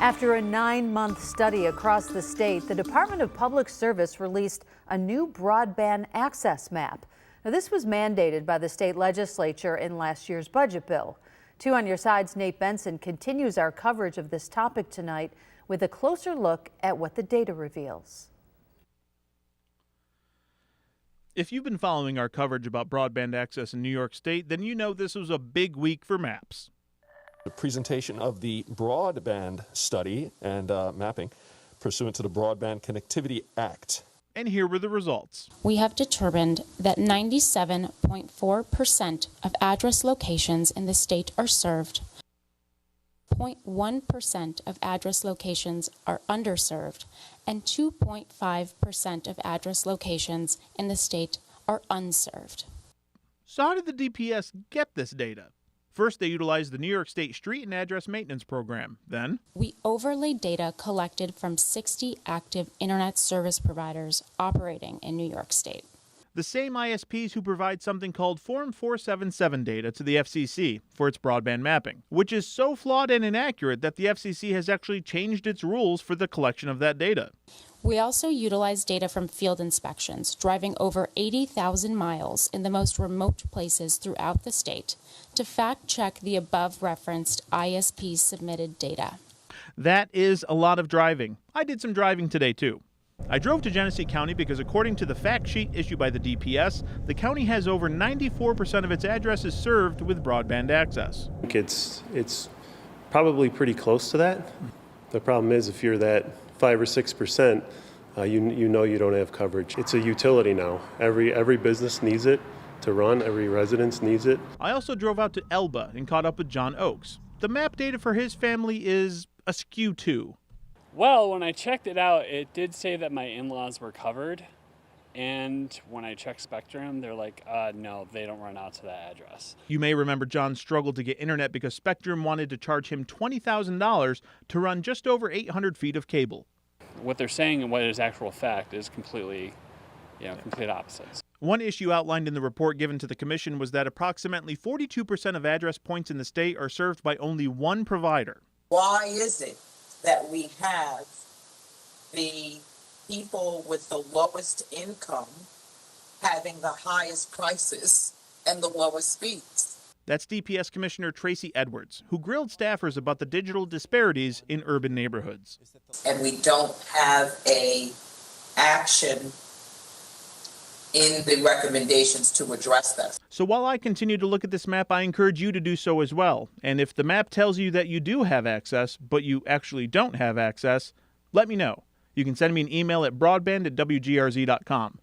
After a 9-month study across the state, the Department of Public Service released a new broadband access map. Now, this was mandated by the state legislature in last year's budget bill. 2 on Your Side's Nate Benson continues our coverage of this topic tonight with a closer look at what the data reveals. If you've been following our coverage about broadband access in New York State, then you know this was a big week for maps. The presentation of the broadband study and mapping pursuant to the Broadband Connectivity Act. And here were the results. We have determined that 97.4% of address locations in the state are served. 0.1% of address locations are underserved, and 2.5% of address locations in the state are unserved. So how did the DPS get this data? First, they utilized the New York State Street and Address Maintenance Program. Then, we overlaid data collected from 60 active internet service providers operating in New York State. The same ISPs who provide something called Form 477 data to the FCC for its broadband mapping, which is so flawed and inaccurate that the FCC has actually changed its rules for the collection of that data. We also utilized data from field inspections, driving over 80,000 miles in the most remote places throughout the state to fact-check the above-referenced ISP submitted data. That is a lot of driving. I did some driving today, too. I drove to Genesee County because according to the fact sheet issued by the DPS, the county has over 94% of its addresses served with broadband access. I think it's probably pretty close to that. The problem is if you're that 5 or 6%, you know you don't have coverage. It's a utility now. Every business needs it to run. Every residence needs it. I also drove out to Elba and caught up with John Oakes. The map data for his family is askew too. Well, when I checked it out, it did say that my in-laws were covered. And when I checked Spectrum, they're like, no, they don't run out to that address. You may remember John struggled to get internet because Spectrum wanted to charge him $20,000 to run just over 800 feet of cable. What they're saying and what is actual fact is complete opposites. One issue outlined in the report given to the commission was that approximately 42% of address points in the state are served by only one provider. Why is it that we have the people with the lowest income having the highest prices and the lowest speeds? That's DPS Commissioner Tracy Edwards, who grilled staffers about the digital disparities in urban neighborhoods. And we don't have a action in the recommendations to address this. So while I continue to look at this map, I encourage you to do so as well. And if the map tells you that you do have access, but you actually don't have access, let me know. You can send me an email at broadband@WGRZ.com.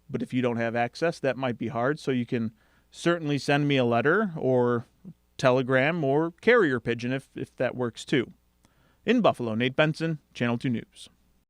But if you don't have access, that might be hard, so you can certainly send me a letter or telegram or carrier pigeon if that works too. In Buffalo, Nate Benson, Channel 2 News.